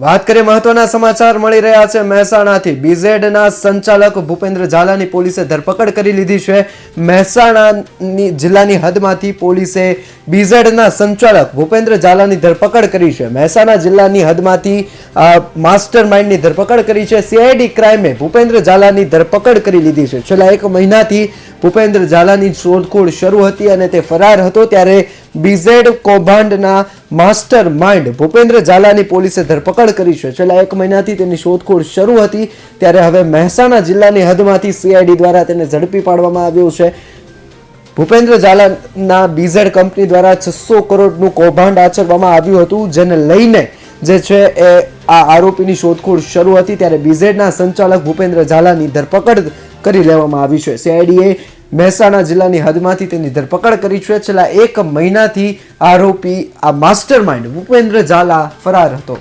વાત કરીએ મહત્વના સમાચાર મળી રહ્યા છે મહેસાણાથી। બીઝેડના સંચાલક ભૂપેન્દ્ર ઝાલાની પોલીસે ધરપકડ કરી લીધી છે। મહેસાણાની જિલ્લાની હદમાંથી પોલીસે બીઝેડના સંચાલક ભૂપેન્દ્ર ઝાલાની ધરપકડ કરી છે। મહેસાણા જિલ્લાની હદમાંથી માસ્ટર માઇન્ડની ધરપકડ કરી છે। સીઆઈડી ક્રાઇમે ભૂપેન્દ્ર ઝાલાની ધરપકડ કરી લીધી છે। છેલ્લા એક મહિનાથી ભૂપેન્દ્ર ઝાલાની શોધખોળ શરૂ હતી અને તે ફરાર હતો, ત્યારે બીઝેડ કૌભાંડના માસ્ટર માઇન્ડ ભૂપેન્દ્ર ઝાલાની પોલીસે ધરપકડ કરી છે। છેલ્લા એક મહિનાથી તેની શોધખોળ શરૂ હતી, ત્યારે હવે મહેસાણા જિલ્લાની હદમાંથી સીઆઈડી દ્વારા તેને ઝડપી પાડવામાં આવ્યો છે। ભૂપેન્દ્ર ઝાલાના બીઝેડ કંપની દ્વારા 600 કરોડનું કૌભાંડ આચરવામાં આવ્યું હતું, જેને લઈને જે છે એ આ આરોપીની શોધખોળ શરૂ હતી, ત્યારે બીઝેડના સંચાલક ભૂપેન્દ્ર ઝાલાની ધરપકડ કરી લેવામાં આવી છે। સીઆઈડીએ મહેસાણા જિલ્લાની હદમાંથી તેની ધરપકડ કરી છે। છેલ્લા એક મહિનાથી આરોપી આ માસ્ટર માઇન્ડ ભૂપેન્દ્ર ઝાલા ફરાર હતો।